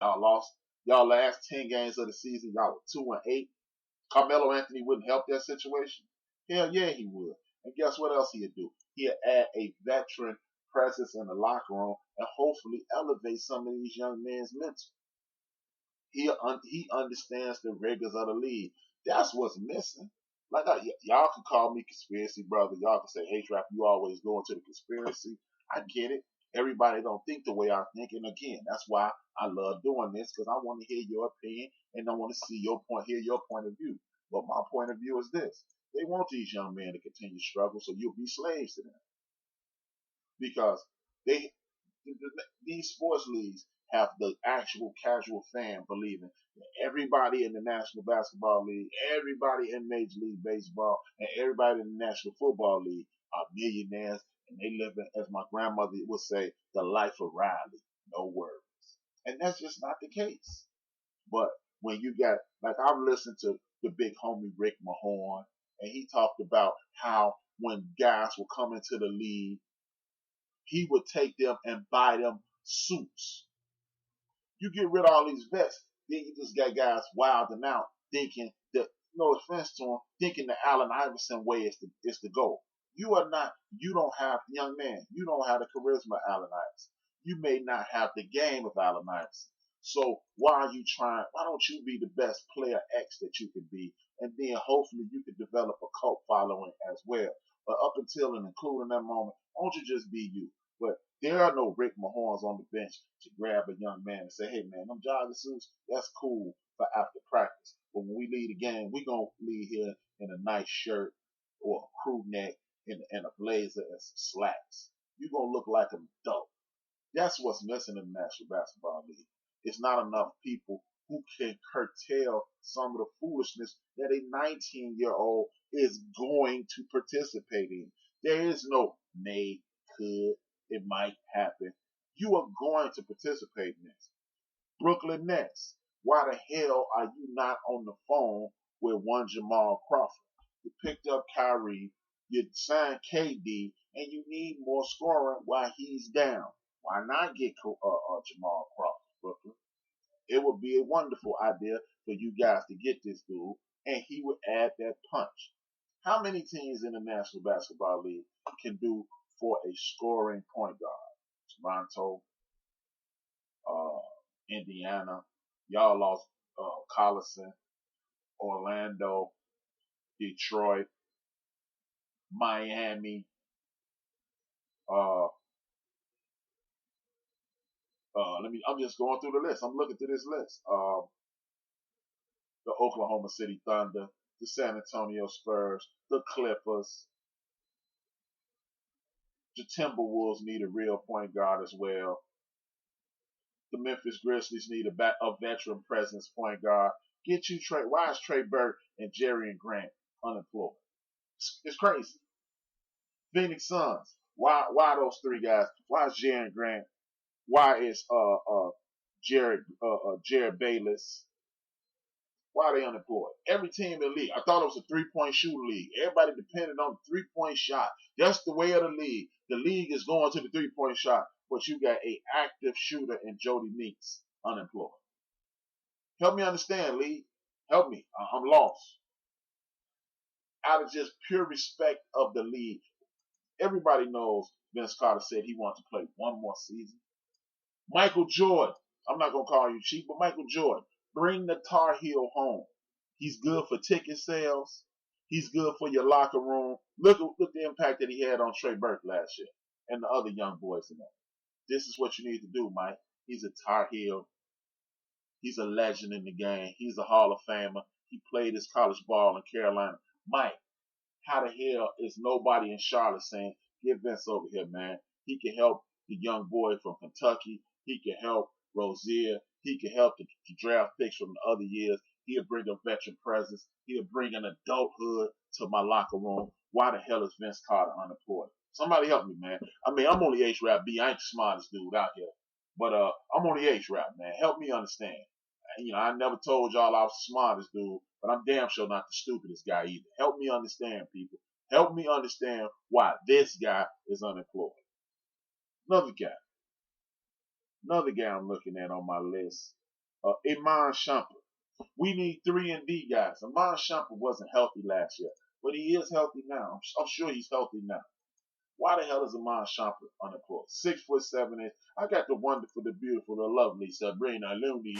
Y'all lost y'all last 10 games of the season. Y'all were 2-8. Carmelo Anthony wouldn't help that situation. Hell yeah, he would. And guess what else he'd do? He'd add a veteran presence in the locker room and hopefully elevate some of these young men's mental. He understands the rigors of the league. That's what's missing. Like y'all can call me conspiracy brother. Y'all can say, "Hey, Trap, you always go into the conspiracy." I get it. Everybody don't think the way I think, and again, that's why I love doing this because I want to hear your opinion and I want to hear your point of view. But my point of view is this: they want these young men to continue to struggle, so you'll be slaves to them because they these sports leagues have the actual casual fan believing that everybody in the National Basketball League, everybody in Major League Baseball, and everybody in the National Football League are millionaires and they live in, as my grandmother would say, the life of Riley, no worries. And that's just not the case. But when you got, like I've listened to the big homie Rick Mahorn, and he talked about how when guys will come into the league, he would take them and buy them suits. You get rid of all these vets, then you just got guys wilding out, thinking that, no offense to them, thinking the Allen Iverson way is the goal. You don't have, young man, you don't have the charisma of Allen Iverson. You may not have the game of Allen Iverson. So why don't you be the best player X that you can be, and then hopefully you can develop a cult following as well. But up until and including that moment, won't you just be you? But there are no Rick Mahorns on the bench to grab a young man and say, "Hey man, them jogging suits, that's cool for after practice. But when we leave the game, we gonna leave here in a nice shirt or a crew neck and a blazer and some slacks. You gonna look like an adult." That's what's missing in the National Basketball League. It's not enough people who can curtail some of the foolishness that a 19-year-old is going to participate in. There is no may, could, it might happen. You are going to participate in this. Brooklyn Nets, why the hell are you not on the phone with one Jamal Crawford? You picked up Kyrie, you signed KD, and you need more scoring while he's down. Why not get Jamal Crawford, Brooklyn? It would be a wonderful idea for you guys to get this dude, and he would add that punch. How many teams in the National Basketball League can do for a scoring point guard? Toronto, Indiana, y'all lost Collison, Orlando, Detroit, Miami, I'm just going through the list. I'm looking through this list. The Oklahoma City Thunder, the San Antonio Spurs, the Clippers. The Timberwolves need a real point guard as well. The Memphis Grizzlies need a veteran presence point guard. Get you Trey. Why is Trey Burke and Jerry and Grant unemployed? It's crazy. Phoenix Suns. Why those three guys? Why is Jerry Grant? Why is Jared Bayless? Why are they unemployed? Every team in the league. I thought it was a 3-point shooting league. Everybody depended on the 3-point shot. That's the way of the league. The league is going to the 3-point shot, but you got a active shooter in Jody Meeks unemployed. Help me understand, league. Help me. I'm lost. Out of just pure respect of the league, everybody knows Vince Carter said he wants to play one more season. Michael Jordan. I'm not going to call you cheap, but Michael Jordan. Bring the Tar Heel home. He's good for ticket sales. He's good for your locker room. Look the impact that he had on Trey Burke last year and the other young boys in there. This is what you need to do, Mike. He's a Tar Heel. He's a legend in the game. He's a Hall of Famer. He played his college ball in Carolina. Mike, how the hell is nobody in Charlotte saying, get Vince over here, man? He can help the young boy from Kentucky. He can help Rozier. He can help the draft picks from the other years. He'll bring a veteran presence. He'll bring an adulthood to my locker room. Why the hell is Vince Carter unemployed? Somebody help me, man. I mean, I'm only HRap B. I ain't the smartest dude out here. But I'm only HRap, man. Help me understand. You know, I never told y'all I was the smartest dude, but I'm damn sure not the stupidest guy either. Help me understand, people. Help me understand why this guy is unemployed. Another guy I'm looking at on my list Iman Shumpert. We need 3-and-D guys. Iman Shumpert wasn't healthy last year, but he is healthy now. I'm sure he's healthy now. Why the hell is Iman Shumpert unemployed? 6'7". I got the wonderful, the beautiful, the lovely Sabrina Looney.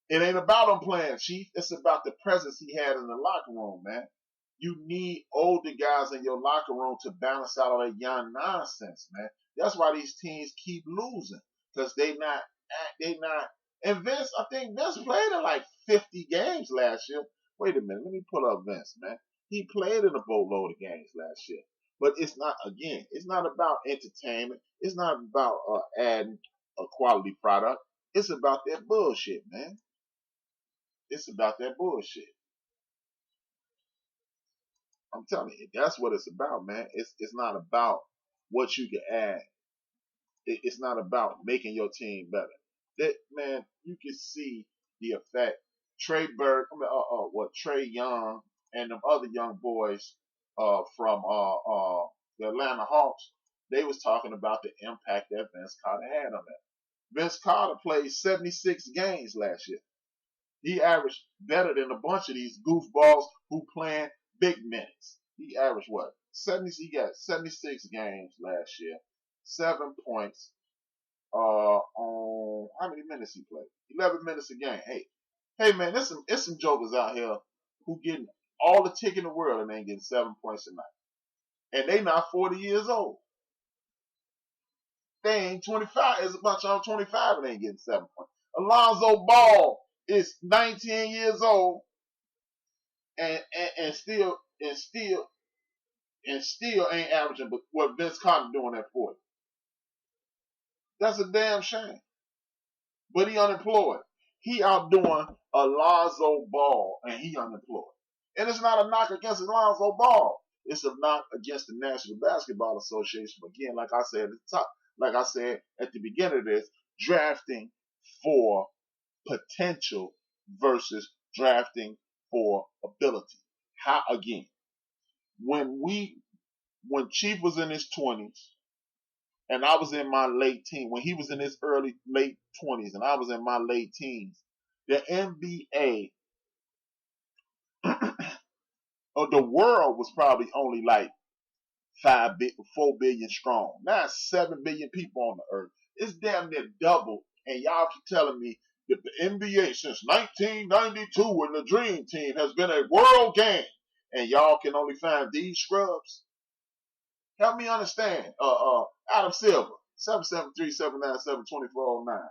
It ain't about him playing, Chief. It's about the presence he had in the locker room, man. You need older guys in your locker room to balance out all that young nonsense, man. That's why these teams keep losing, because they not. And Vince, I think Vince played in like 50 games last year. Wait a minute, let me pull up Vince, man. He played in a boatload of games last year. But it's not, again, it's not about entertainment. It's not about adding a quality product. It's about that bullshit, man. It's about that bullshit. I'm telling you, that's what it's about, man. It's not about what you can add. It's not about making your team better. That, man, you can see the effect. Trey Young and them other young boys from the Atlanta Hawks, they was talking about the impact that Vince Carter had on that. Vince Carter played 76 games last year. He averaged better than a bunch of these goofballs who playing big minutes. He averaged what? He got 76 games last year, 7 points. On how many minutes he played? 11 minutes a game. Hey, man, there's some jokers out here who getting all the tick in the world and ain't getting 7 points a night, and they not 40 years old. They ain't 25. There's a bunch of them 25 and ain't getting 7 points. Alonzo Ball is 19 years old and still ain't averaging but what Vince Carter doing at 40. That's a damn shame. But he unemployed. He outdoing Alonzo Ball and he unemployed. And it's not a knock against Alonzo Ball. It's a knock against the National Basketball Association. Again, like I said at the beginning of this, drafting for potential versus drafting for ability. How again? When Chief was in his 20s and I was in my late teens, when he was in his late 20s and I was in my late teens, the NBA or the world was probably only like 4 billion strong. Now it's 7 billion people on the earth. It's damn near double. And y'all keep telling me that the NBA since 1992 when the Dream Team has been a world game. And y'all can only find these scrubs. Help me understand. Adam Silver, 773-797-2409.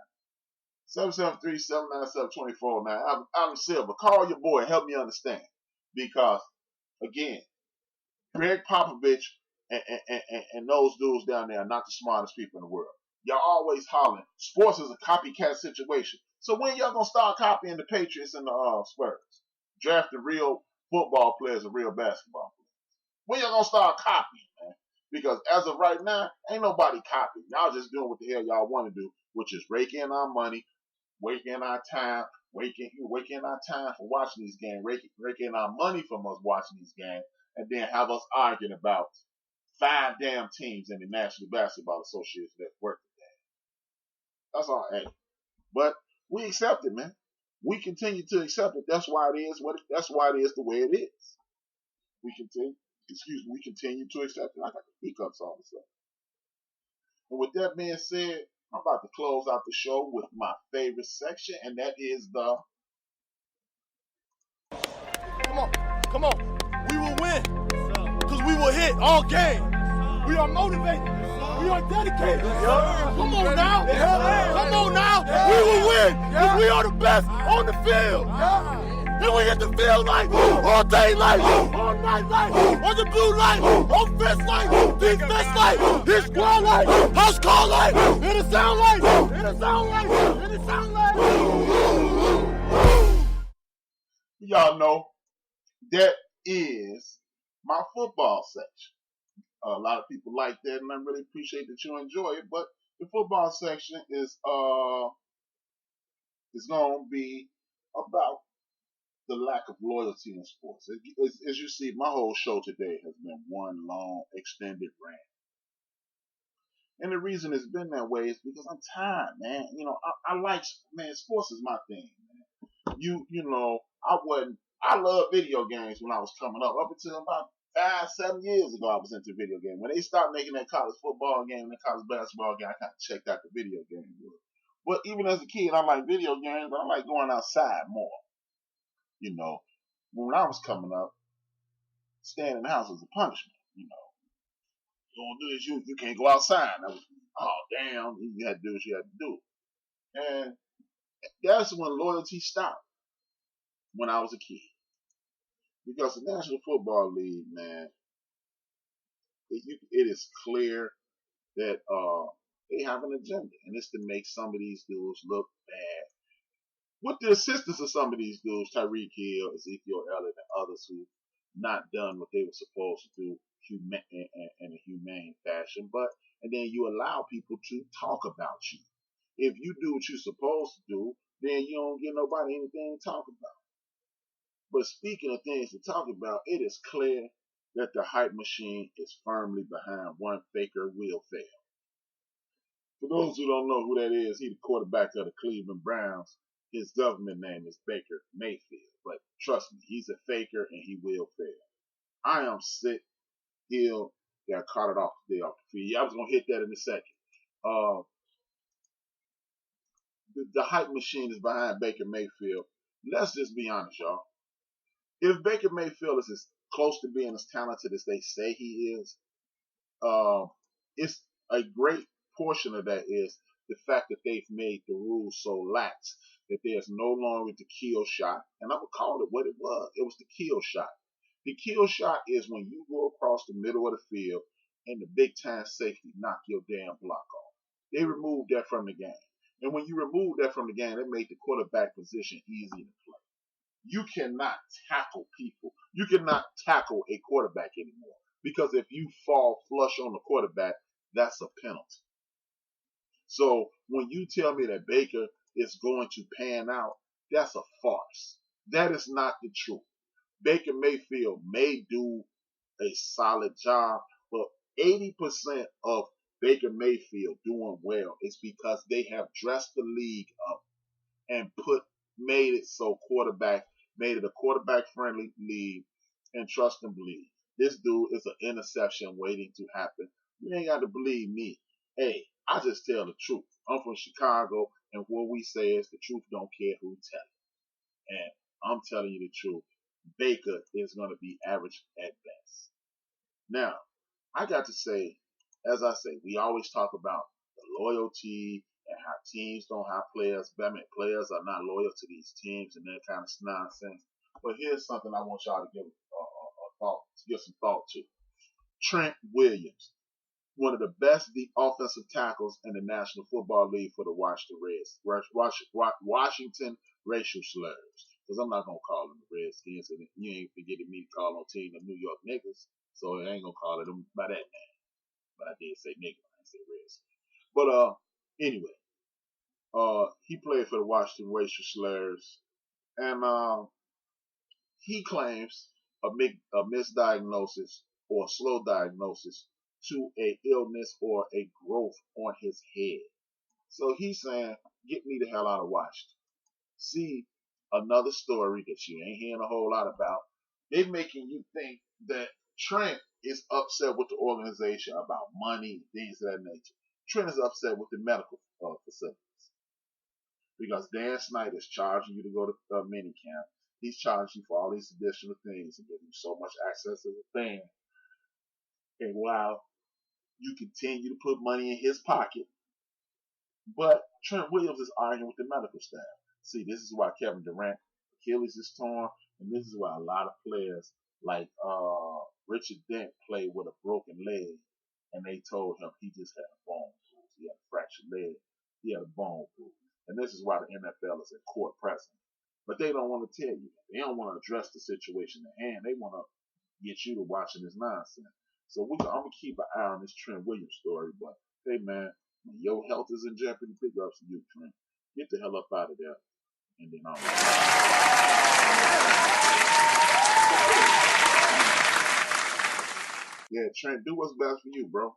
773-797-2409. Adam Silver, call your boy. Help me understand. Because, again, Greg Popovich and those dudes down there are not the smartest people in the world. Y'all always hollering. Sports is a copycat situation. So when y'all gonna start copying the Patriots and the Spurs? Drafting real football players and real basketball players. When y'all gonna start copying, man? Because as of right now, ain't nobody copying. Y'all just doing what the hell y'all want to do, which is rake in our money, rake in our time, rake in our time for watching these games, rake in our money from us watching these games, and then have us arguing about 5 damn teams in the National Basketball Association that work the game. That's all. Hey, but we accept it, man. We continue to accept it. That's why it is that's why it is the way it is. We continue to accept it. I got the hiccups all of a sudden. And with that being said, I'm about to close out the show with my favorite section, and that is the Come on. We will win. Because we will hit all game. We are motivated. We are dedicated. Come on now. Come on now. We will win. Because we are the best on the field. Then we hit the field like all day light, all night light, on the blue light, offense light, defense light, his squad light, house call light, in the sound light, in the sound light, in the sound light. Y'all know that is my football section. A lot of people like that, and I really appreciate that you enjoy it. But the football section is going to be about the lack of loyalty in sports. As you see, my whole show today has been one long, extended rant. And the reason it's been that way is because I'm tired, man. You know, I like, man, sports is my thing, man. You know, I loved video games when I was coming up until about 5-7 years ago. I was into video games. When they started making that college football game and that college basketball game, I kind of checked out the video game. But even as a kid, I like video games, but I like going outside more. You know, when I was coming up, staying in the house was a punishment. You know, you don't do this, you can't go outside. I was, oh damn, you had to do what you had to do. And that's when loyalty stopped when I was a kid. Because the National Football League, man, it is clear that they have an agenda, and it's to make some of these dudes look bad. With the assistance of some of these dudes, Tyreek Hill, Ezekiel Elliott, and others who not done what they were supposed to do in a humane fashion, and then you allow people to talk about you. If you do what you're supposed to do, then you don't give nobody anything to talk about. But speaking of things to talk about, it is clear that the hype machine is firmly behind one Baker will fail. For those who don't know who that is, he's the quarterback of the Cleveland Browns. His government name is Baker Mayfield. But trust me, he's a faker and he will fail. I am sick. Hill got carted off the field. Yeah, I was going to hit that in a second. The hype machine is behind Baker Mayfield. Let's just be honest, y'all. If Baker Mayfield is as close to being as talented as they say he is, it's a great portion of that is the fact that they've made the rules so lax that there's no longer the kill shot. And I would call it what it was. It was the kill shot. The kill shot is when you go across the middle of the field and the big time safety knock your damn block off. They removed that from the game. And when you remove that from the game, it made the quarterback position easy to play. You cannot tackle people. You cannot tackle a quarterback anymore. Because if you fall flush on the quarterback, that's a penalty. So when you tell me that Baker is going to pan out, that's a farce. That is not the truth. Baker Mayfield may do a solid job, but 80% of Baker Mayfield doing well is because they have dressed the league up and made it a quarterback friendly league, and trust and believe. This dude is an interception waiting to happen. You ain't got to believe me. Hey, I just tell the truth. I'm from Chicago, and what we say is the truth don't care who tell it. And I'm telling you the truth. Baker is going to be average at best. Now, I got to say, as I say, we always talk about the loyalty and how teams don't have players. I mean, players are not loyal to these teams and that kind of nonsense. But here's something I want y'all to give some thought to. Trent Williams, one of the best offensive tackles in the National Football League for the Washington racial slurs. Because I'm not going to call them the Redskins, and you ain't forgetting me to call no team the New York niggas, so I ain't going to call them by that name. But I did say nigga, I didn't say Redskins. But anyway, he played for the Washington racial slurs, and he claims a misdiagnosis or a slow diagnosis to a illness or a growth on his head. So he's saying, get me the hell out of Washington. See, another story that you ain't hearing a whole lot about. They're making you think that Trent is upset with the organization about money, things of that nature. Trent is upset with the medical facilities. Because Dan Snyder is charging you to go to minicamp. He's charging you for all these additional things and giving you so much access as a fan. And while you continue to put money in his pocket, but Trent Williams is arguing with the medical staff. See, this is why Kevin Durant Achilles is torn, and this is why a lot of players like Richard Dent played with a broken leg, and they told him he just had a bone bruise. He had a fractured leg. He had a bone bruise. And this is why the NFL is in court present. But they don't want to tell you that. They don't want to address the situation at hand. They want to get you to watching this nonsense. So I'm going to keep an eye on this Trent Williams story. But, hey, man, when your health is in jeopardy, big ups to you, Trent. Get the hell up out of there. And then I'll... Yeah, Trent, do what's best for you, bro.